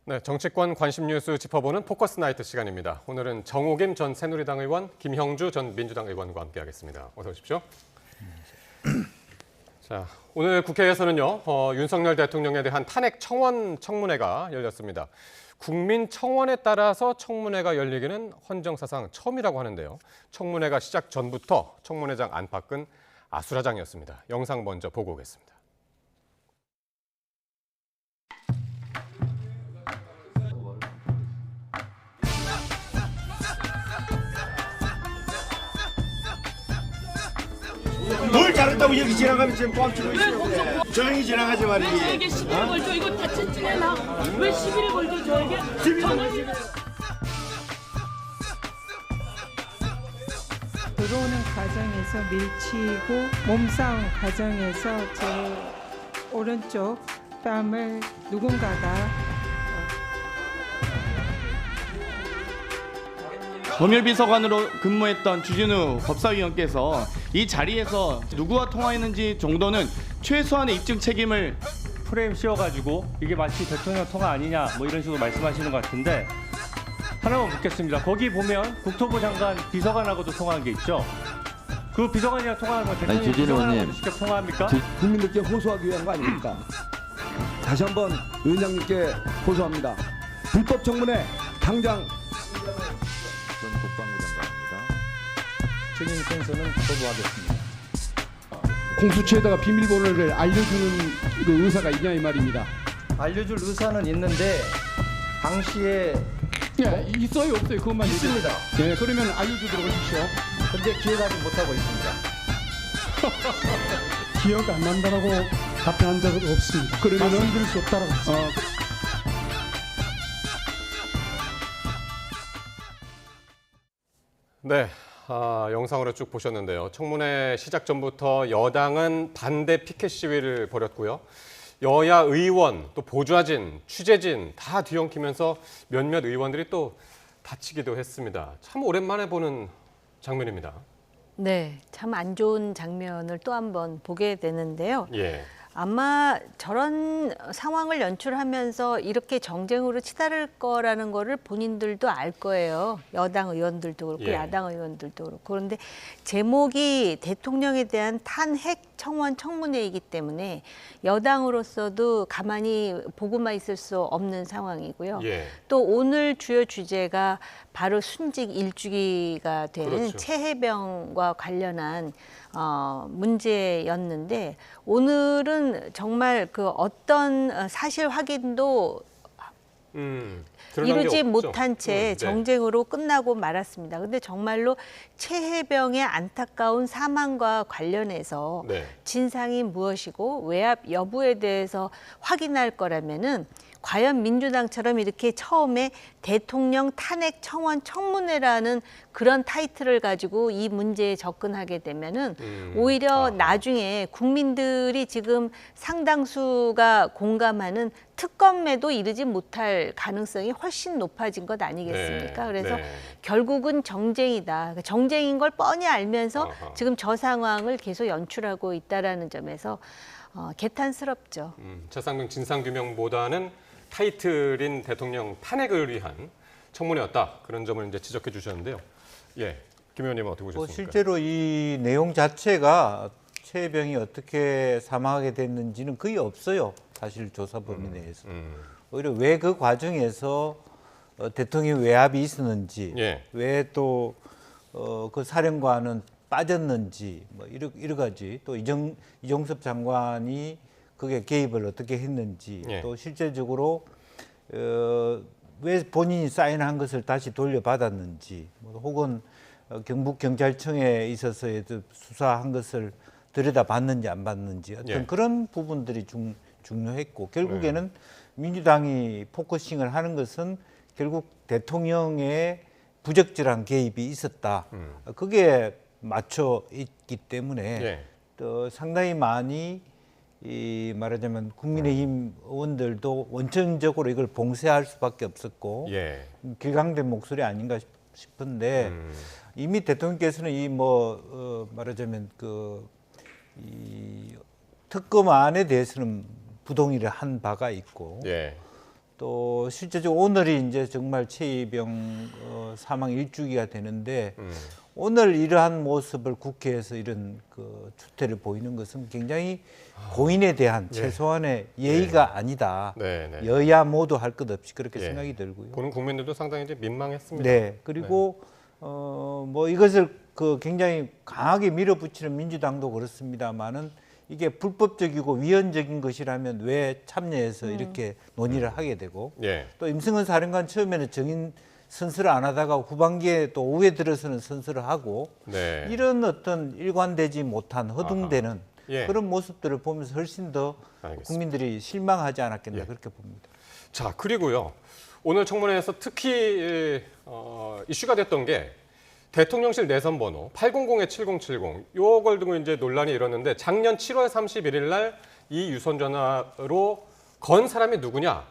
네, 정치권 관심 뉴스 짚어보는 포커스 나이트 시간입니다. 오늘은 정호김 전 새누리당 의원, 김형주 전 민주당 의원과 함께하겠습니다. 어서 오십시오. 자, 오늘 국회에서는요, 윤석열 대통령에 대한 탄핵 청원 청문회가 열렸습니다. 국민 청원에 따라서 청문회가 열리기는 헌정사상 처음이라고 하는데요. 청문회가 시작 전부터 청문회장 안팎은 아수라장이었습니다. 영상 먼저 보고 오겠습니다. 뭘 잘했다고 여기 지나가면 지금 뻥치고 있어요. 조용히 지나가지 말이지. 저에게 시비를 걸죠. 이거 다쳤지네 나. 왜 시비를 걸죠 저에게? 들어오는 과정에서 밀치고 몸싸움 과정에서 제 오른쪽 뺨을 누군가가 법률비서관으로 근무했던 주진우 법사위원께서 이 자리에서 누구와 통화했는지 정도는 최소한의 입증 책임을 프레임 씌워가지고 이게 마치 대통령 통화 아니냐 뭐 이런 식으로 말씀하시는 것 같은데 하나만 묻겠습니다. 거기 보면 국토부 장관 비서관하고도 통화한 게 있죠. 그 비서관이랑 통화하는 건 대통령 비서관하고도 직접 통화합니까? 국민들께 호소하기 위한 거 아닙니까? 다시 한번 의원장님께 호소합니다. 불법 청문회 당장. 저는 국방부 장관입니다. 책임 sen서는 거부하겠습니다. 공수처에다가 비밀번호를 알려주는 그 의사가 있냐 이 말입니다. 알려줄 의사는 있는데 당시에 예, 있어요 없어요 그것만 있습니다. 예, 그러면 알려주도록 하십시오. 근데 기억하지 못하고 있습니다. 기억 안 난다라고 답변한 적은 없습니다. 그러면은 말씀드릴 수 없다라고 했습니다. 네, 영상으로 쭉 보셨는데요. 청문회 시작 전부터 여당은 반대 피켓 시위를 벌였고요. 여야 의원, 또 보좌진, 취재진 다 뒤엉키면서 몇몇 의원들이 또 다치기도 했습니다. 참 오랜만에 보는 장면입니다. 네, 참 안 좋은 장면을 또 한 번 보게 되는데요. 예. 아마 저런 상황을 연출하면서 이렇게 정쟁으로 치달을 거라는 거를 본인들도 알 거예요. 여당 의원들도 그렇고 예. 야당 의원들도 그렇고. 그런데 제목이 대통령에 대한 탄핵 청원 청문회이기 때문에 여당으로서도 가만히 보고만 있을 수 없는 상황이고요. 예. 또 오늘 주요 주제가 바로 순직 일주기가 된 그렇죠. 최혜병과 관련한 문제였는데 오늘은 정말 그 어떤 사실 확인도 드러난 게 이루지 없죠. 못한 채 네. 정쟁으로 끝나고 말았습니다. 근데 정말로 최혜병의 안타까운 사망과 관련해서 네. 진상이 무엇이고 외압 여부에 대해서 확인할 거라면은 과연 민주당처럼 이렇게 처음에 대통령 탄핵 청원 청문회라는 그런 타이틀을 가지고 이 문제에 접근하게 되면은 오히려 나중에 국민들이 지금 상당수가 공감하는 특검에도 이르지 못할 가능성이 훨씬 높아진 것 아니겠습니까? 네. 그래서 네. 결국은 정쟁이다. 정쟁인 걸 뻔히 알면서 아하. 지금 저 상황을 계속 연출하고 있다라는 점에서 개탄스럽죠. 차상등 진상규명보다는 타이틀인 대통령 탄핵을 위한 청문회였다. 그런 점을 이제 지적해 주셨는데요. 예, 김 의원님은 어떻게 보셨습니까? 실제로 이 내용 자체가 최혜병이 어떻게 사망하게 됐는지는 거의 없어요. 사실 조사 범위 내에서. 오히려 왜 그 과정에서 대통령 외압이 있었는지, 예. 왜 또 그 사령관은 빠졌는지, 뭐 여러 가지 또 이종섭 장관이 그게 개입을 어떻게 했는지, 예. 또 실제적으로 왜 본인이 사인한 것을 다시 돌려받았는지, 혹은 경북 경찰청에 있어서의 수사한 것을 들여다봤는지 안 봤는지 어떤 예. 그런 부분들이 중요했고 결국에는 민주당이 포커싱을 하는 것은 결국 대통령의 부적절한 개입이 있었다. 그게 맞춰 있기 때문에 예. 또 상당히 많이 말하자면 국민의힘 의원들도 원천적으로 이걸 봉쇄할 수밖에 없었고 예. 길강된 목소리 아닌가 싶은데 이미 대통령께서는 말하자면 이 특검안에 대해서는 부동의를 한 바가 있고 예. 또 실제적으로 오늘이 이제 정말 최이병 사망 1주기가 되는데 오늘 이러한 모습을 국회에서 이런 그 추태를 보이는 것은 굉장히 고인에 대한 최소한의 예의가 아니다. 네, 네. 여야 모두 할 것 없이 그렇게 예. 생각이 들고요. 보는 국민들도 상당히 이제 민망했습니다. 네. 그리고 뭐 이것을 그 굉장히 강하게 밀어붙이는 민주당도 그렇습니다만은 이게 불법적이고 위헌적인 것이라면 왜 참여해서 이렇게 논의를 하게 되고 예. 또 임승헌 사령관 처음에는 정인 선서를 안 하다가 후반기에 또 오후에 들어서는 선서를 하고 네. 이런 어떤 일관되지 못한 허둥대는 예. 그런 모습들을 보면서 훨씬 더 알겠습니다. 국민들이 실망하지 않았겠나 예. 그렇게 봅니다. 자, 그리고요. 오늘 청문회에서 특히 이슈가 됐던 게 대통령실 내선 번호 800-7070 요걸 두고 이제 논란이 일었는데 작년 7월 31일 날 이 유선 전화로 건 사람이 누구냐?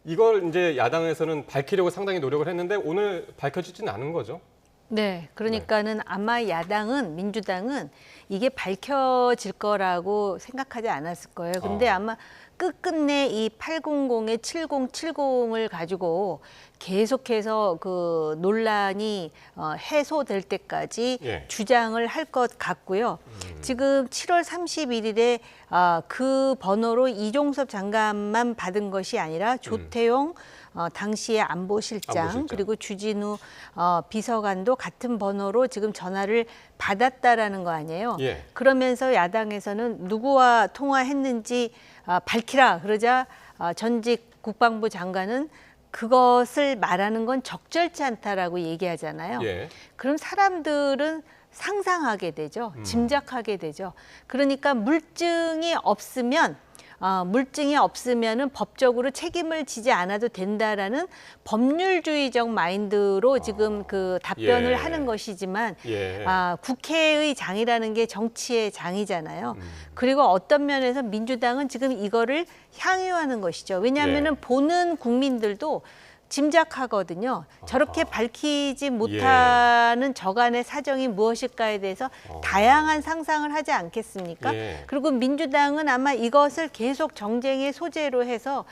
이걸 이제 야당에서는 밝히려고 상당히 노력을 했는데 오늘 밝혀지지는 않은 거죠. 네, 그러니까는 아마 야당은 민주당은 이게 밝혀질 거라고 생각하지 않았을 거예요. 근데 아마 끝끝내 이 800에 7070을 가지고 계속해서 그 논란이 해소될 때까지 예. 주장을 할 것 같고요. 지금 7월 31일에 그 번호로 이종섭 장관만 받은 것이 아니라 조태용 당시의 안보실장 그리고 주진우 비서관도 같은 번호로 지금 전화를 받았다라는 거 아니에요. 예. 그러면서 야당에서는 누구와 통화했는지 밝히라 그러자 전직 국방부 장관은 그것을 말하는 건 적절치 않다라고 얘기하잖아요. 예. 그럼 사람들은 상상하게 되죠. 짐작하게 되죠. 그러니까 물증이 없으면은 법적으로 책임을 지지 않아도 된다라는 법률주의적 마인드로 지금 그 답변을 예. 하는 것이지만 예. 국회의 장이라는 게 정치의 장이잖아요. 그리고 어떤 면에서 민주당은 지금 이거를 향유하는 것이죠. 왜냐하면은 예. 보는 국민들도 짐작하거든요. 저렇게 밝히지 못하는 저간의 사정이 무엇일까에 대해서 다양한 상상을 하지 않겠습니까? 예. 그리고 민주당은 아마 이것을 계속 정쟁의 소재로 해서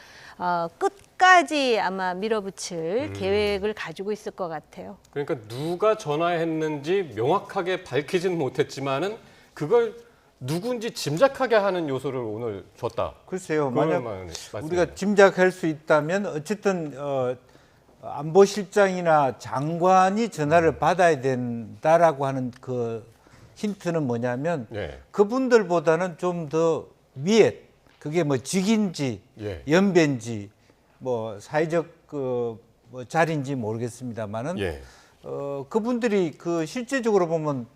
끝까지 아마 밀어붙일 계획을 가지고 있을 것 같아요. 그러니까 누가 전화했는지 명확하게 밝히진 못했지만은 그걸 누군지 짐작하게 하는 요소를 오늘 줬다. 글쎄요. 그걸 만약 말씀이네요. 우리가 짐작할 수 있다면 어쨌든 안보실장이나 장관이 전화를 받아야 된다라고 하는 그 힌트는 뭐냐면 예. 그분들보다는 좀 더 위에 그게 뭐 직인지 예. 연배인지 뭐 사회적 뭐 자리인지 모르겠습니다만은 예. 그분들이 그 실제적으로 보면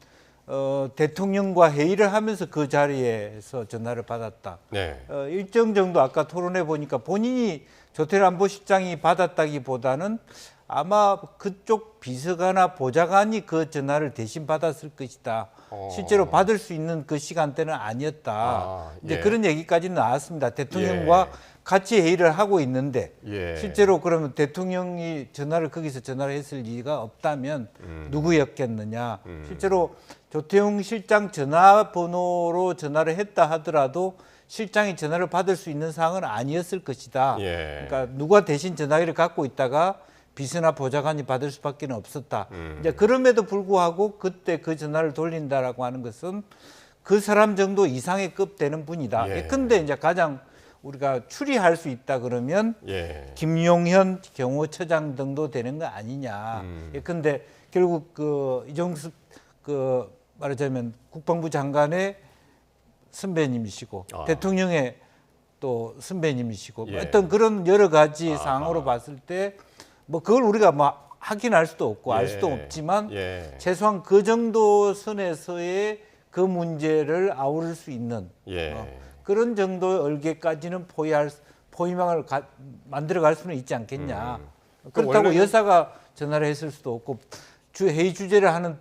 대통령과 회의를 하면서 그 자리에서 전화를 받았다. 네. 일정 정도 아까 토론해 보니까 본인이 조태일 안보실장이 받았다기보다는 아마 그쪽 비서관이나 보좌관이 그 전화를 대신 받았을 것이다. 실제로 받을 수 있는 그 시간대는 아니었다. 이제 예. 그런 얘기까지는 나왔습니다. 대통령과 예. 같이 회의를 하고 있는데 예. 실제로 그러면 대통령이 거기서 전화를 했을 리가 없다면 누구였겠느냐. 실제로 조태용 실장 전화번호로 전화를 했다 하더라도 실장이 전화를 받을 수 있는 상황은 아니었을 것이다. 예. 그러니까 누가 대신 전화기를 갖고 있다가 비서나 보좌관이 받을 수밖에 없었다. 이제 그럼에도 불구하고 그때 그 전화를 돌린다라고 하는 것은 그 사람 정도 이상의 급 되는 분이다. 예. 근데 이제 가장 우리가 추리할 수 있다 그러면 예. 김용현 경호처장 등도 되는 거 아니냐. 근데 결국 그 이종섭 말하자면 국방부 장관의 선배님이시고 대통령의 또 선배님이시고 예. 어떤 그런 여러 가지 상황으로 봤을 때 뭐 그걸 우리가 뭐 확인할 수도 없고 알 수도 없지만 예. 최소한 그 정도 선에서의 그 문제를 아우를 수 있는 예. 그런 정도의 얼개까지는 포위망을 만들어갈 수는 있지 않겠냐. 그렇다고 원래는- 여사가 전화를 했을 수도 없고 회의 주재를 하는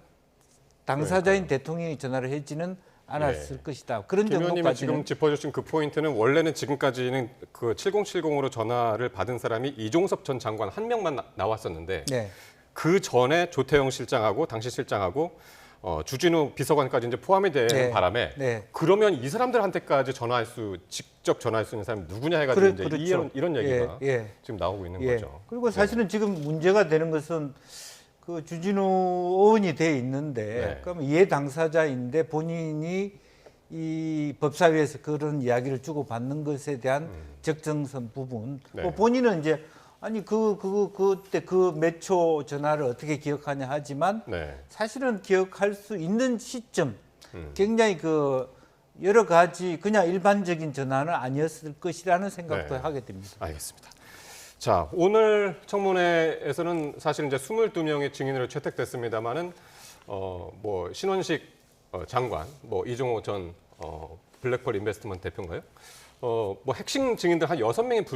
당사자인 대통령이 전화를 했지는 않았을 것이다. 그런 김 의원님이 정도까지는 지금 짚어주신 그 포인트는 원래는 지금까지는 그 7070으로 전화를 받은 사람이 이종섭 전 장관 한 명만 나왔었는데 네. 그 전에 조태용 실장하고 당시 실장하고 주진우 비서관까지 이제 포함이 되는 네. 바람에 네. 그러면 이 사람들한테까지 직접 전화할 수 있는 사람이 누구냐 해가지고 이제 그렇죠. 이런 얘기가 예, 예. 지금 나오고 있는 예. 거죠. 그리고 사실은 지금 문제가 되는 것은 그 주진우 의원이 돼 있는데 네. 그럼 이해 당사자인데 본인이 이 법사위에서 그런 이야기를 주고 받는 것에 대한 적정선 부분. 네. 뭐 본인은 이제 아니 그때 그 몇 초 전화를 어떻게 기억하냐 하지만 네. 사실은 기억할 수 있는 시점 굉장히 그 여러 가지 그냥 일반적인 전화는 아니었을 것이라는 생각도 네. 하게 됩니다. 알겠습니다. 자, 오늘 청문회에서는 사실 이제 22명의 증인으로 채택됐습니다만은 뭐 신원식 장관, 뭐 이종호 전 블랙펄 인베스트먼트 대표인가요? 뭐 핵심 증인들 한 6명이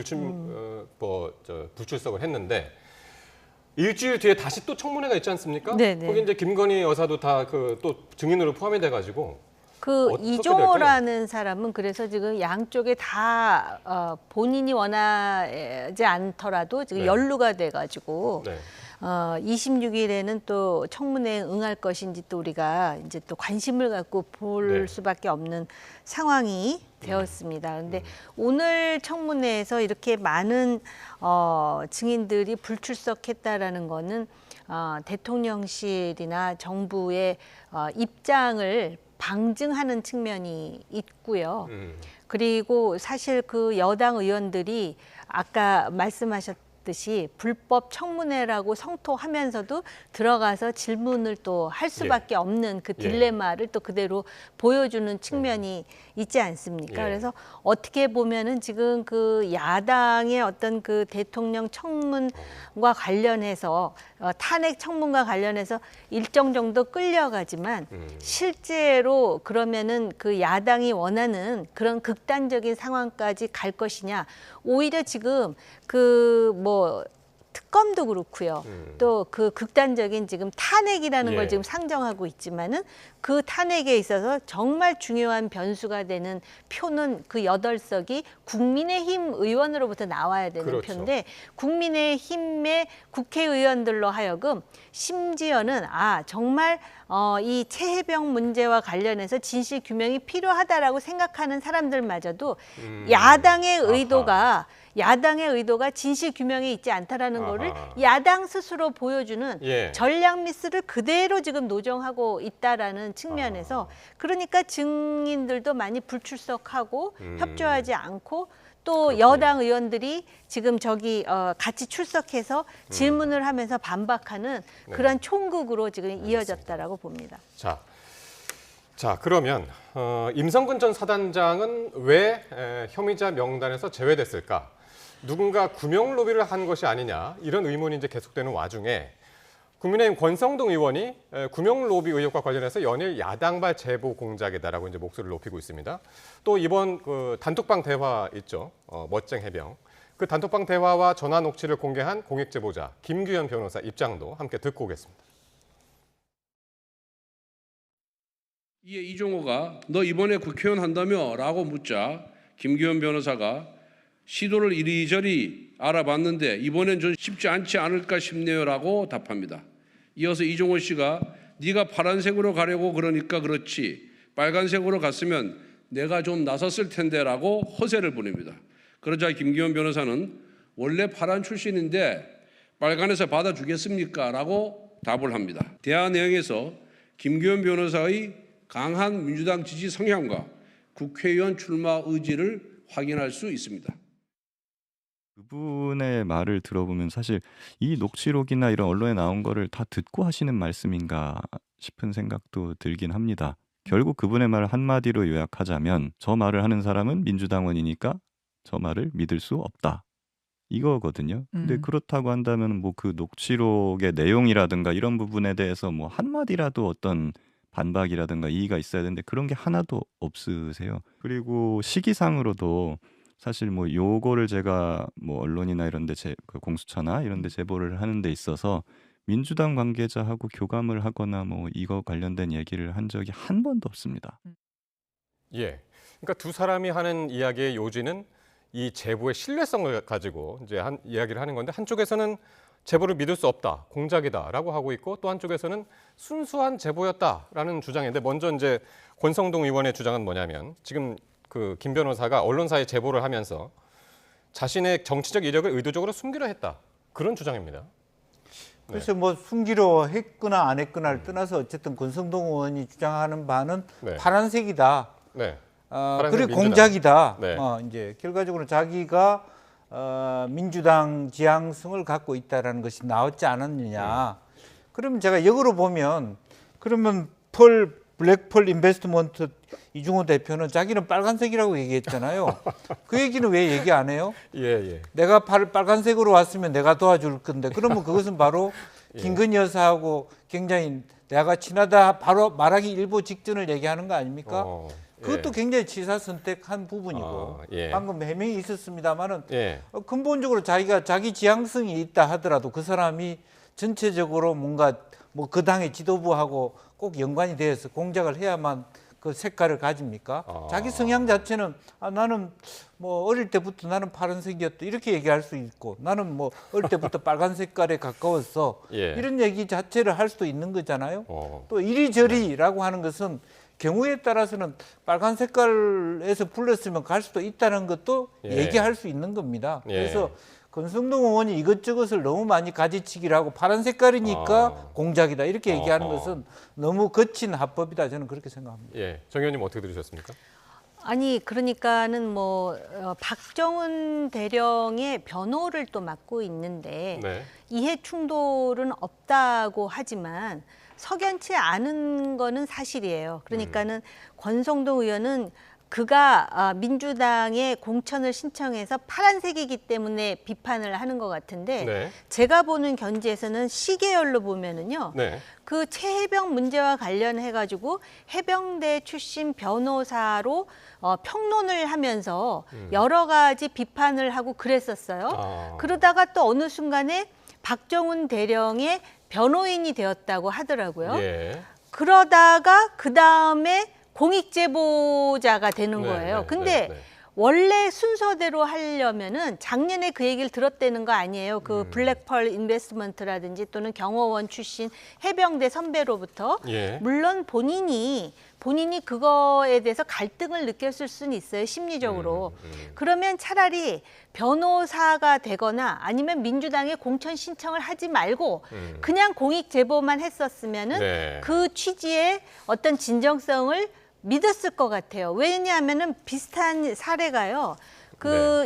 불출석을 했는데 일주일 뒤에 다시 또 청문회가 있지 않습니까? 네네. 거기 이제 김건희 여사도 다 그 또 증인으로 포함이 돼가지고 그 어떻게 이종호라는 사람은 그래서 지금 양쪽에 다 본인이 원하지 않더라도 지금 네. 연루가 돼가지고 네. 26일에는 또 청문회에 응할 것인지 또 우리가 이제 또 관심을 갖고 볼 네. 수밖에 없는 상황이 되었습니다. 그런데 오늘 청문회에서 이렇게 많은 증인들이 불출석했다라는 거는 대통령실이나 정부의 입장을 방증하는 측면이 있고요. 그리고 사실 그 여당 의원들이 아까 말씀하셨듯이 불법 청문회라고 성토하면서도 들어가서 질문을 또 할 수밖에 없는 그 딜레마를 또 그대로 보여주는 측면이 있지 않습니까? 그래서 어떻게 보면은 지금 그 야당의 어떤 그 대통령 청문과 관련해서 탄핵 청문과 관련해서 일정 정도 끌려가지만 실제로 그러면은 그 야당이 원하는 그런 극단적인 상황까지 갈 것이냐, 오히려 지금 그 뭐 특검도 그렇고요. 또 그 극단적인 지금 탄핵이라는 걸 지금 상정하고 있지만은 그 탄핵에 있어서 정말 중요한 변수가 되는 표는 그 8석이 국민의힘 의원으로부터 나와야 되는 그렇죠. 표인데 국민의힘의 국회의원들로 하여금 심지어는 정말 이 최혜병 문제와 관련해서 진실 규명이 필요하다라고 생각하는 사람들마저도 야당의 의도가 진실 규명에 있지 않다라는 거를 야당 스스로 보여주는 전략 미스를 그대로 지금 노정하고 있다라는 측면에서 그러니까 증인들도 많이 불출석하고 협조하지 않고 또 여당 의원들이 지금 저기 같이 출석해서 질문을 하면서 반박하는 그런 총극으로 지금 이어졌다라고 봅니다. 자 그러면 임성근 전 사단장은 왜 혐의자 명단에서 제외됐을까? 누군가 구명 로비를 한 것이 아니냐 이런 의문이 이제 계속되는 와중에 국민의힘 권성동 의원이 구명 로비 의혹과 관련해서 연일 야당발 제보 공작이다라고 이제 목소리를 높이고 있습니다. 또 이번 그 단톡방 대화 있죠, 멋쟁 해병. 그 단톡방 대화와 전화 녹취를 공개한 공익 제보자 김규현 변호사 입장도 함께 듣고 오겠습니다. 이에 이종호가 너 이번에 국회의원 한다며? 라고 묻자 김규현 변호사가 시도를 이리저리 알아봤는데 이번엔 좀 쉽지 않지 않을까 싶네요 라고 답합니다. 이어서 이종호 씨가 네가 파란색으로 가려고 그러니까 그렇지 빨간색으로 갔으면 내가 좀 나섰을 텐데 라고 허세를 부립니다. 그러자 김규현 변호사는 원래 파란 출신인데 빨간에서 받아주겠습니까? 라고 답을 합니다. 대화 내용에서 김규현 변호사의 강한 민주당 지지 성향과 국회의원 출마 의지를 확인할 수 있습니다. 그분의 말을 들어보면 사실 이 녹취록이나 이런 언론에 나온 거를 다 듣고 하시는 말씀인가 싶은 생각도 들긴 합니다. 결국 그분의 말을 한마디로 요약하자면 저 말을 하는 사람은 민주당원이니까 저 말을 믿을 수 없다. 이거거든요. 근데 그렇다고 한다면 뭐 그 녹취록의 내용이라든가 이런 부분에 대해서 뭐 한마디라도 어떤 반박이라든가 이의가 있어야 되는데 그런 게 하나도 없으세요. 그리고 시기상으로도 사실 뭐 요거를 제가 뭐 언론이나 이런 데 그 공수처나 이런 데 제보를 하는 데 있어서 민주당 관계자하고 교감을 하거나 뭐 이거 관련된 얘기를 한 적이 한 번도 없습니다. 그러니까 두 사람이 하는 이야기의 요지는 이 제보의 신뢰성을 가지고 이제 이야기를 하는 건데 한쪽에서는 제보를 믿을 수 없다, 공작이다라고 하고 있고 또 한쪽에서는 순수한 제보였다라는 주장인데 먼저 이제 권성동 의원의 주장은 뭐냐면 지금 그 김 변호사가 언론사에 제보를 하면서 자신의 정치적 이력을 의도적으로 숨기려 했다 그런 주장입니다. 그래서 뭐 숨기려 했거나 안 했거나를 떠나서 어쨌든 권성동 의원이 주장하는 바는 네. 파란색이다. 네. 그래 민주당. 공작이다. 네. 이제 결과적으로 자기가 민주당 지향성을 갖고 있다라는 것이 나왔지 않았느냐. 그러면 제가 역으로 보면 그러면 블랙펄 인베스트먼트 이중호 대표는 자기는 빨간색이라고 얘기했잖아요. 그 얘기는 왜 얘기 안 해요? 예. 내가 빨간색으로 왔으면 내가 도와줄 건데 그러면 그것은 바로 김건희 여사하고 굉장히 내가 친하다 바로 말하기 일보 직전을 얘기하는 거 아닙니까? 그것도 굉장히 치사선택한 부분이고 방금 해명이 있었습니다마는 근본적으로 자기가 자기 지향성이 있다 하더라도 그 사람이 전체적으로 뭔가 뭐 그 당의 지도부하고 꼭 연관이 되어서 공작을 해야만 그 색깔을 가집니까? 자기 성향 자체는 나는 뭐 어릴 때부터 나는 파란색이었다 이렇게 얘기할 수 있고 나는 뭐 어릴 때부터 빨간 색깔에 가까웠어 이런 얘기 자체를 할 수도 있는 거잖아요. 또 이리저리라고 하는 것은 경우에 따라서는 빨간 색깔에서 불렀으면 갈 수도 있다는 것도 얘기할 수 있는 겁니다. 그래서 권성동 의원이 이것저것을 너무 많이 가지치기를 하고 파란 색깔이니까 공작이다 이렇게 얘기하는 것은 너무 거친 합법이다 저는 그렇게 생각합니다. 정 의원님 어떻게 들으셨습니까? 아니 그러니까는 뭐 박정훈 대령의 변호를 또 맡고 있는데 이해 충돌은 없다고 하지만 석연치 않은 거는 사실이에요. 그러니까는 권성동 의원은 그가 민주당에 공천을 신청해서 파란색이기 때문에 비판을 하는 것 같은데 제가 보는 견지에서는 시계열로 보면은요. 그 최혜병 문제와 관련해 가지고 해병대 출신 변호사로 평론을 하면서 여러 가지 비판을 하고 그랬었어요. 그러다가 또 어느 순간에 박정훈 대령의 변호인이 되었다고 하더라고요. 그러다가 그 다음에 공익제보자가 되는 거예요. 근데 원래 순서대로 하려면은 작년에 그 얘기를 들었다는 거 아니에요. 그 블랙펄 인베스트먼트라든지 또는 경호원 출신 해병대 선배로부터 물론 본인이 그거에 대해서 갈등을 느꼈을 수는 있어요. 심리적으로. 그러면 차라리 변호사가 되거나 아니면 민주당에 공천 신청을 하지 말고 그냥 공익 제보만 했었으면은 그 취지의 어떤 진정성을 믿었을 것 같아요. 왜냐하면은 비슷한 사례가요.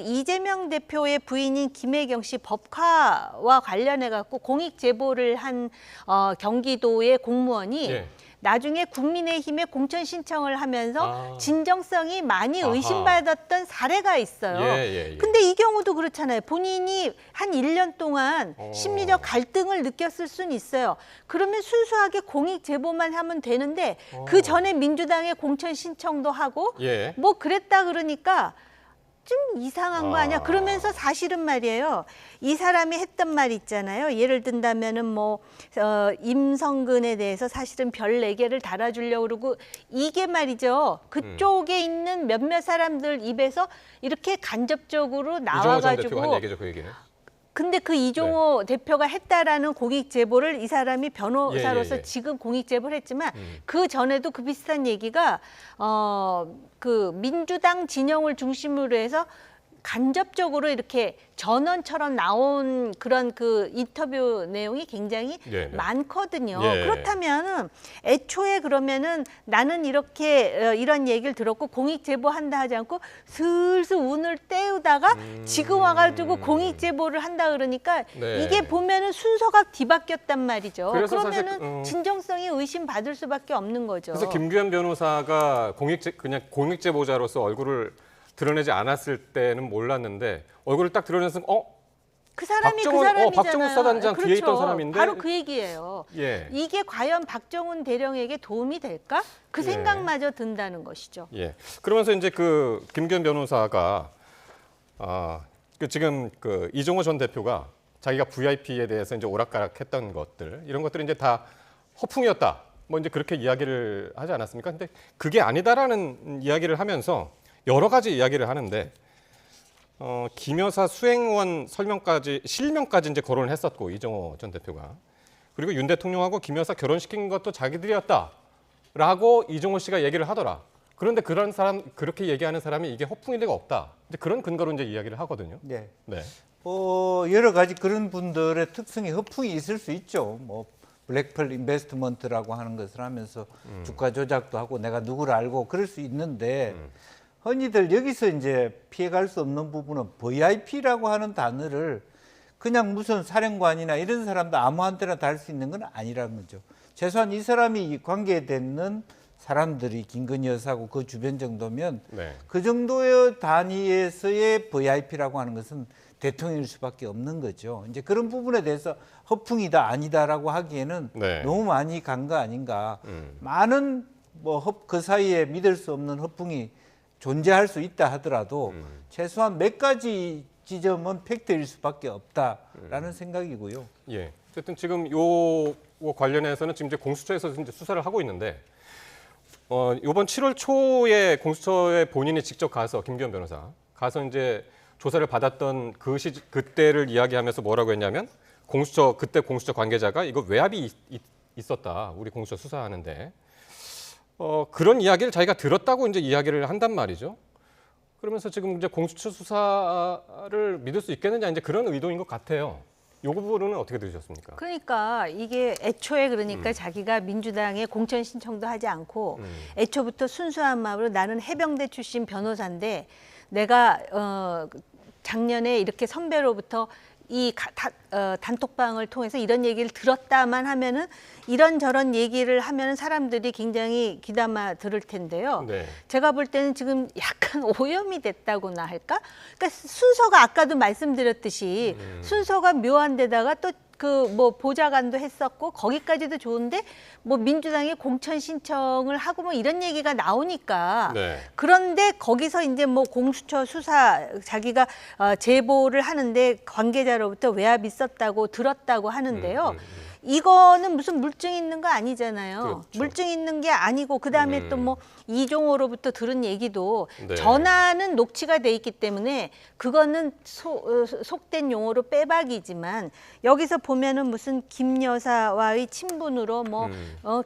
이재명 대표의 부인인 김혜경 씨 법카와 관련해 갖고 공익 제보를 한 경기도의 공무원이 나중에 국민의힘에 공천 신청을 하면서 진정성이 많이 의심받았던 사례가 있어요. 근데 이 경우도 그렇잖아요. 본인이 한 1년 동안 심리적 갈등을 느꼈을 수는 있어요. 그러면 순수하게 공익 제보만 하면 되는데 그 전에 민주당에 공천 신청도 하고 뭐 그랬다 그러니까 좀 이상한 거 아니야? 그러면서 사실은 말이에요. 이 사람이 했던 말 있잖아요. 예를 든다면은 뭐 임성근에 대해서 사실은 별 4개를 달아주려고 그러고 이게 말이죠. 그쪽에 있는 몇몇 사람들 입에서 이렇게 간접적으로 나와가지고. 이종호 전 대표가 한 얘기죠, 그 얘기는. 근데 그 이종호 대표가 했다라는 공익 제보를 이 사람이 변호사로서 지금 공익 제보를 했지만 그 전에도 그 비슷한 얘기가 그 민주당 진영을 중심으로 해서 간접적으로 이렇게 전원처럼 나온 그런 그 인터뷰 내용이 굉장히 많거든요. 그렇다면 애초에 그러면은 나는 이렇게 이런 얘기를 들었고 공익 제보한다 하지 않고 슬슬 운을 떼우다가 지금 와가지고 공익 제보를 한다 그러니까 이게 보면은 순서가 뒤바뀌었단 말이죠. 그러면은 진정성이 의심받을 수밖에 없는 거죠. 그래서 김규현 변호사가 그냥 공익 제보자로서 얼굴을 드러내지 않았을 때는 몰랐는데 얼굴을 딱 드러내서 그 사람이 그 사람이잖아요. 박정훈 수사단장 그렇죠. 뒤에 있던 사람인데 바로 그 얘기예요. 이게 과연 박정훈 대령에게 도움이 될까? 그 생각마저 든다는 것이죠. 그러면서 이제 그 김규현 변호사가 지금 그 이종호 전 대표가 자기가 VIP에 대해서 이제 오락가락했던 것들 이런 것들이 이제 다 허풍이었다. 뭐 이제 그렇게 이야기를 하지 않았습니까? 근데 그게 아니다라는 이야기를 하면서 여러 가지 이야기를 하는데 김 여사 수행원 실명까지 이제 거론을 했었고 이정호 전 대표가 그리고 윤 대통령하고 김 여사 결혼시킨 것도 자기들이었다라고 이정호 씨가 얘기를 하더라. 그런데 그렇게 얘기하는 사람이 이게 허풍일 리가 없다. 이제 그런 근거로 이제 이야기를 하거든요. 네. 네. 여러 가지 그런 분들의 특성이 허풍이 있을 수 있죠. 뭐 블랙펄 인베스트먼트라고 하는 것을 하면서 주가 조작도 하고 내가 누구를 알고 그럴 수 있는데 흔히들 여기서 이제 피해갈 수 없는 부분은 VIP라고 하는 단어를 그냥 무슨 사령관이나 이런 사람도 아무한테나 달 수 있는 건 아니라는 거죠. 최소한 이 사람이 관계되는 사람들이 김건희 여사고 그 주변 정도면 네. 그 정도의 단위에서의 VIP라고 하는 것은 대통령일 수밖에 없는 거죠. 이제 그런 부분에 대해서 허풍이다 아니다라고 하기에는 네. 너무 많이 간 거 아닌가. 많은 그 사이에 믿을 수 없는 허풍이 존재할 수 있다 하더라도 최소한 몇 가지 지점은 팩트일 수밖에 없다라는 생각이고요. 예. 어쨌든 지금 요 관련해서는 지금 이제 공수처에서 이제 수사를 하고 있는데 이번 7월 초에 공수처에 본인이 직접 가서 김기현 변호사 가서 이제 조사를 받았던 그때를 이야기하면서 뭐라고 했냐면 그때 공수처 관계자가 이거 외압이 있었다. 우리 공수처 수사하는데. 그런 이야기를 자기가 들었다고 이제 이야기를 한단 말이죠. 그러면서 지금 이제 공수처 수사를 믿을 수 있겠느냐 이제 그런 의도인 것 같아요. 이 부분은 어떻게 들으셨습니까? 그러니까 이게 애초에 자기가 민주당에 공천 신청도 하지 않고 애초부터 순수한 마음으로 나는 해병대 출신 변호사인데 내가 작년에 이렇게 선배로부터 이 단톡방을 통해서 이런 얘기를 들었다만 하면은 이런저런 얘기를 하면은 사람들이 굉장히 귀담아 들을 텐데요. 네. 제가 볼 때는 지금 약간 오염이 됐다고나 할까? 그러니까 순서가 아까도 말씀드렸듯이 순서가 묘한 데다가 또 보좌관도 했었고 거기까지도 좋은데 뭐 민주당이 공천 신청을 하고 뭐 이런 얘기가 나오니까 네. 그런데 거기서 이제 뭐 공수처 수사 자기가 제보를 하는데 관계자로부터 외압이 있었다고 들었다고 하는데요. 이거는 무슨 물증 있는 거 아니잖아요. 그렇죠. 물증 있는 게 아니고 그다음에 또 뭐 이종호로부터 들은 얘기도 네. 전화는 녹취가 돼 있기 때문에 그거는 속된 용어로 빼박이지만 여기서 보면은 무슨 김 여사와의 친분으로 뭐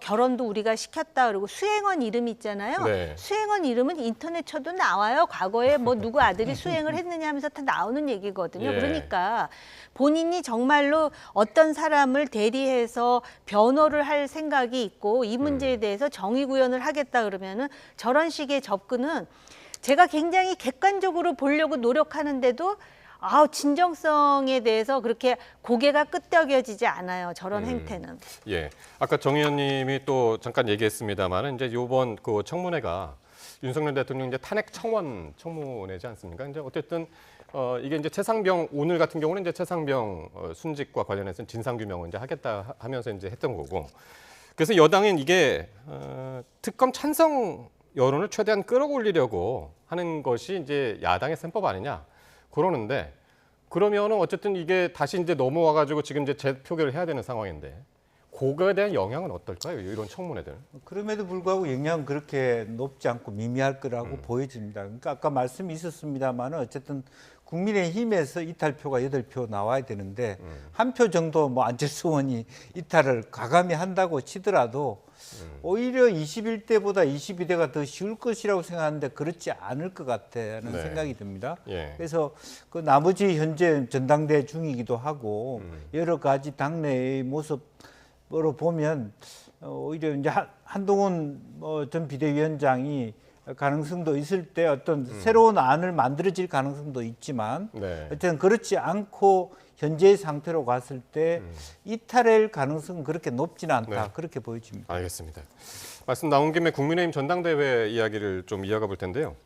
결혼도 우리가 시켰다 그러고 수행원 이름 있잖아요. 네. 수행원 이름은 인터넷 쳐도 나와요. 과거에 뭐 누구 아들이 수행을 했느냐 하면서 다 나오는 얘기거든요. 예. 그러니까 본인이 정말로 어떤 사람을 대리해서 변호를 할 생각이 있고 이 문제에 대해서 정의 구현을 하겠다 그러면은 저런 식의 접근은 제가 굉장히 객관적으로 보려고 노력하는데도 진정성에 대해서 그렇게 고개가 끄덕여지지 않아요. 저런 행태는. 예. 아까 정 의원님이 또 잠깐 얘기했습니다만은 이제 이번 그 청문회가 윤석열 대통령 이제 탄핵 청문회지 않습니까? 이제 어쨌든 이게 이제 최상병 오늘 같은 경우는 이제 최상병 순직과 관련해서는 진상규명을 이제 하겠다 하면서 이제 했던 거고. 그래서 여당은 이게 특검 찬성 여론을 최대한 끌어올리려고 하는 것이 이제 야당의 셈법 아니냐 그러는데 그러면은 어쨌든 이게 다시 이제 넘어와가지고 지금 이제 재표결을 해야 되는 상황인데 그거에 대한 영향은 어떨까요? 이런 청문회들. 그럼에도 불구하고 영향은 그렇게 높지 않고 미미할 거라고 보여집니다. 그러니까 아까 말씀이 있었습니다만 어쨌든 국민의힘에서 이탈표가 8표 나와야 되는데 한 표 정도 뭐 안철수 의원이 이탈을 과감히 한다고 치더라도 오히려 21대보다 22대가 더 쉬울 것이라고 생각하는데 그렇지 않을 것 같다는 네. 생각이 듭니다. 예. 그래서 그 나머지 현재 전당대 중이기도 하고 여러 가지 당내의 모습으로 보면 오히려 이제 한동훈 전 비대위원장이 가능성도 있을 때 어떤 새로운 안을 만들어질 가능성도 있지만 네. 어쨌든 그렇지 않고 현재의 상태로 갔을 때 이탈할 가능성은 그렇게 높지는 않다. 네. 그렇게 보여집니다. 알겠습니다. 말씀 나온 김에 국민의힘 전당대회 이야기를 좀 이어가 볼 텐데요.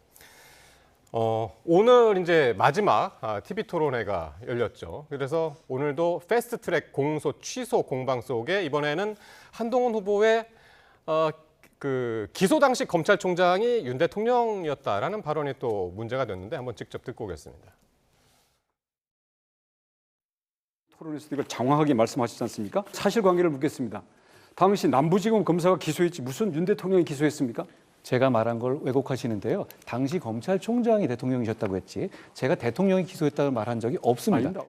오늘 이제 마지막 TV 토론회가 열렸죠. 그래서 오늘도 패스트트랙 공소 취소 공방 속에 이번에는 한동훈 후보의 그 기소 당시 검찰총장이 윤 대통령이었다라는 발언이 또 문제가 됐는데 한번 직접 듣고 오겠습니다. 토론에서도 이걸 장황하게 말씀하시지 않습니까? 사실관계를 묻겠습니다. 당시 남부지검 검사가 기소했지 무슨 윤 대통령이 기소했습니까? 제가 말한 걸 왜곡하시는데요. 당시 검찰총장이 대통령이셨다고 했지 제가 대통령이 기소했다고 말한 적이 없습니다.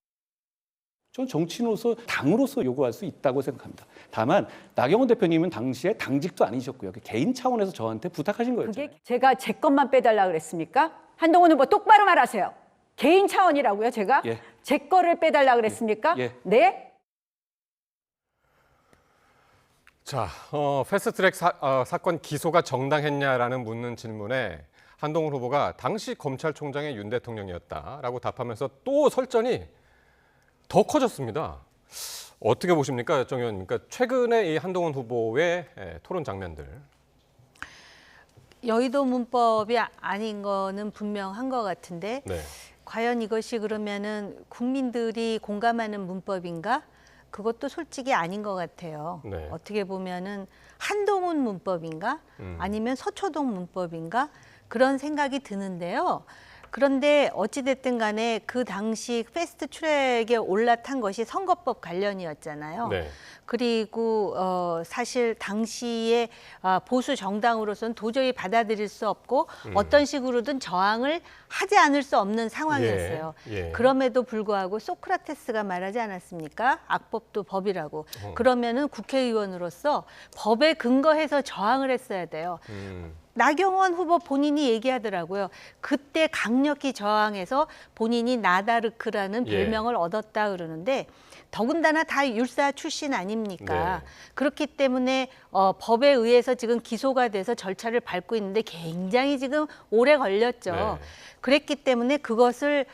전 정치인으로서 당으로서 요구할 수 있다고 생각합니다. 다만 나경원 대표님은 당시에 당직도 아니셨고요. 개인 차원에서 저한테 부탁하신 거예요. 그게 제가 제 것만 빼달라 그랬습니까? 한동훈 후보 똑바로 말하세요. 개인 차원이라고요, 제가? 예. 제 거를 빼달라 그랬습니까? 예. 네? 자, 패스트트랙 사건 기소가 정당했냐라는 묻는 질문에 한동훈 후보가 당시 검찰총장의 윤 대통령이었다라고 답하면서 또 설전이 더 커졌습니다. 어떻게 보십니까, 정 의원님? 그러니까 최근에 이 한동훈 후보의 토론 장면들. 여의도 문법이 아닌 거는 분명한 것 같은데 네. 과연 이것이 그러면은 국민들이 공감하는 문법인가? 그것도 솔직히 아닌 것 같아요. 네. 어떻게 보면은 한동훈 문법인가? 아니면 서초동 문법인가? 그런 생각이 드는데요. 그런데 어찌됐든 간에 그 당시 패스트 트랙에 올라탄 것이 선거법 관련이었잖아요. 네. 그리고 사실 당시에 보수 정당으로서는 도저히 받아들일 수 없고 어떤 식으로든 저항을 하지 않을 수 없는 상황이었어요. 예. 그럼에도 불구하고 소크라테스가 말하지 않았습니까? 악법도 법이라고. 그러면은 국회의원으로서 법에 근거해서 저항을 했어야 돼요. 나경원 후보 본인이 얘기하더라고요. 그때 강력히 저항해서 본인이 나다르크라는 별명을 얻었다 그러는데 더군다나 다 율사 출신 아닙니까? 네. 그렇기 때문에 법에 의해서 지금 기소가 돼서 절차를 밟고 있는데 굉장히 지금 오래 걸렸죠. 네. 그랬기 때문에 그것을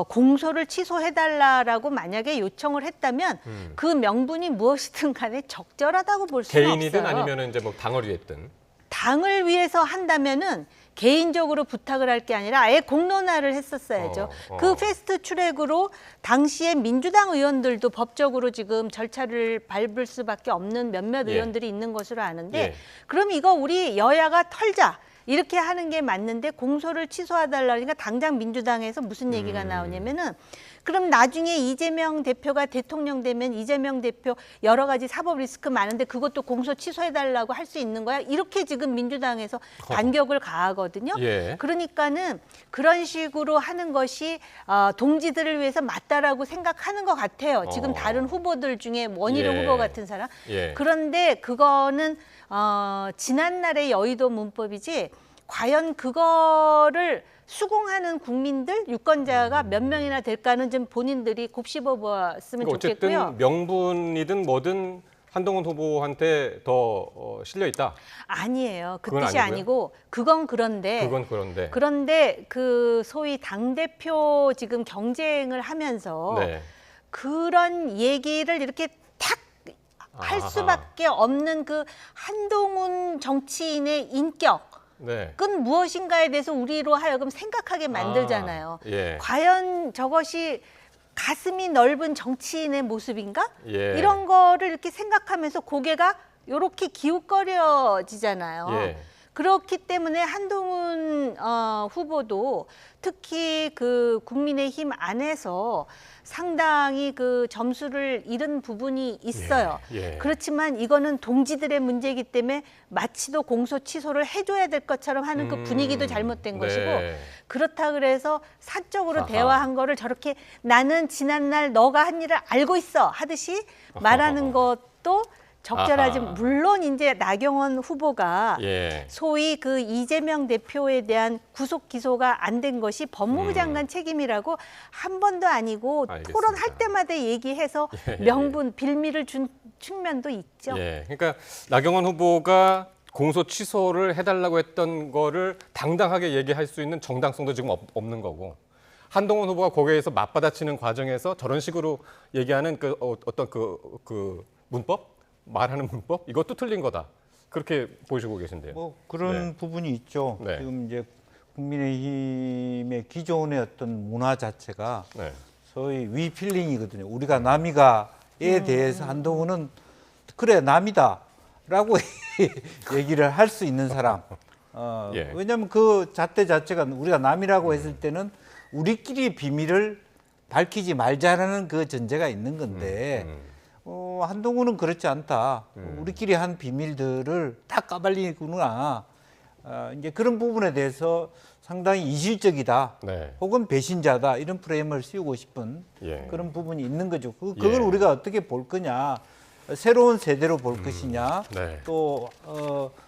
공소를 취소해달라라고 만약에 요청을 했다면 그 명분이 무엇이든 간에 적절하다고 볼 수는 개인이든 없어요. 아니면 이제 뭐 당을 위했든. 당을 위해서 한다면은 개인적으로 부탁을 할 게 아니라 아예 공론화를 했었어야죠. 그 패스트 트랙으로 당시에 민주당 의원들도 법적으로 지금 절차를 밟을 수밖에 없는 몇몇 의원들이 있는 것으로 아는데 그럼 이거 우리 여야가 털자. 이렇게 하는 게 맞는데 공소를 취소해달라니까 당장 민주당에서 무슨 얘기가 나오냐면은 그럼 나중에 이재명 대표가 대통령 되면 이재명 대표 여러 가지 사법 리스크 많은데 그것도 공소 취소해달라고 할 수 있는 거야? 이렇게 지금 민주당에서 반격을 가하거든요. 그러니까는 그런 식으로 하는 것이 동지들을 위해서 맞다라고 생각하는 것 같아요. 지금 다른 후보들 중에 원희룡 후보 같은 사람. 그런데 그거는 지난날의 여의도 문법이지 과연 그거를 수긍하는 국민들, 유권자가 몇 명이나 될까는 좀 본인들이 곱씹어 보았으면 그러니까 좋겠고요. 어쨌든 명분이든 뭐든 한동훈 후보한테 더 실려 있다. 아니에요. 그 그건 뜻이 아니고요? 아니고 그건 그런데 그런데 그 소위 당대표 지금 경쟁을 하면서 그런 얘기를 이렇게 탁 할 수밖에 없는 그 한동훈 정치인의 인격 은 무엇인가에 대해서 우리로 하여금 생각하게 만들잖아요. 과연 저것이 가슴이 넓은 정치인의 모습인가? 이런 거를 이렇게 생각하면서 고개가 이렇게 기웃거려지잖아요. 그렇기 때문에 한동훈 후보도 특히 그 국민의힘 안에서 상당히 그 점수를 잃은 부분이 있어요. 그렇지만 이거는 동지들의 문제이기 때문에 마치도 공소 취소를 해줘야 될 것처럼 하는 그 분위기도 잘못된 것이고 그렇다 그래서 사적으로 대화한 거를 저렇게 나는 지난날 너가 한 일을 알고 있어 하듯이 말하는 것도 적절하지. 물론 이제 나경원 후보가 소위 그 이재명 대표에 대한 구속 기소가 안 된 것이 법무부 장관 책임이라고 한 번도 아니고 토론할 때마다 얘기해서 명분 빌미를 준 측면도 있죠. 그러니까 나경원 후보가 공소 취소를 해달라고 했던 거를 당당하게 얘기할 수 있는 정당성도 지금 없는 거고 한동훈 후보가 거기에서 맞받아치는 과정에서 저런 식으로 얘기하는 그 어떤 그 문법? 말하는 문법? 이것도 틀린 거다. 그렇게 보시고 계신데요. 뭐 그런 부분이 있죠. 지금 이제 국민의힘의 기존의 어떤 문화 자체가 소위 위필링이거든요. 우리가 남이가에 대해서 한동훈은 그래 남이다라고 얘기를 할 수 있는 사람. 왜냐하면 그 잣대 자체가 우리가 남이라고 했을 때는 우리끼리 비밀을 밝히지 말자라는 그 전제가 있는 건데 한동훈은 그렇지 않다. 우리끼리 한 비밀들을 다 까발리구나. 이제 그런 부분에 대해서 상당히 이질적이다, 네. 혹은 배신자다 이런 프레임을 씌우고 싶은 예. 그런 부분이 있는 거죠. 그걸 예. 우리가 어떻게 볼 거냐, 새로운 세대로 볼 것이냐, 네. 또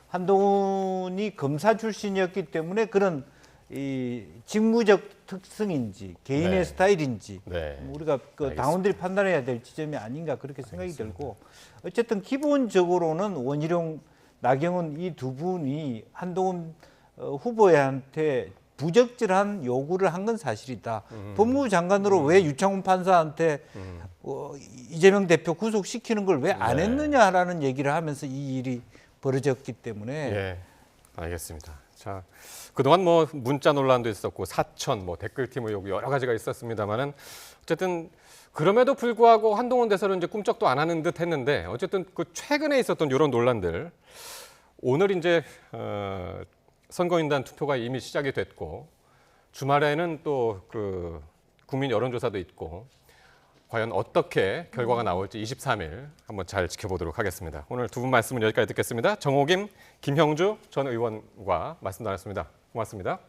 한동훈이 검사 출신이었기 때문에 그런 이 직무적 특성인지 개인의 네. 스타일인지 네. 우리가 그 당원들이 판단해야 될 지점이 아닌가 그렇게 생각이 들고, 어쨌든 기본적으로는 원희룡, 나경원 이 두 분이 한동훈 후보한테 부적절한 요구를 한 건 사실이다. 법무부 장관으로 왜 유창훈 판사한테 이재명 대표 구속시키는 걸 왜 안 네. 했느냐라는 얘기를 하면서 이 일이 벌어졌기 때문에 예, 알겠습니다. 자, 그동안 뭐 문자 논란도 있었고 사천, 뭐 댓글팀 의혹 여러 가지가 있었습니다만은 어쨌든 그럼에도 불구하고 한동훈 대사는 이제 꿈쩍도 안 하는 듯 했는데 어쨌든 그 최근에 있었던 이런 논란들 오늘 이제 선거인단 투표가 이미 시작이 됐고 주말에는 또 그 국민 여론조사도 있고 과연 어떻게 결과가 나올지 23일 한번 잘 지켜보도록 하겠습니다. 오늘 두 분 말씀은 여기까지 듣겠습니다. 정호김, 김형주 전 의원과 말씀 나눴습니다. 고맙습니다.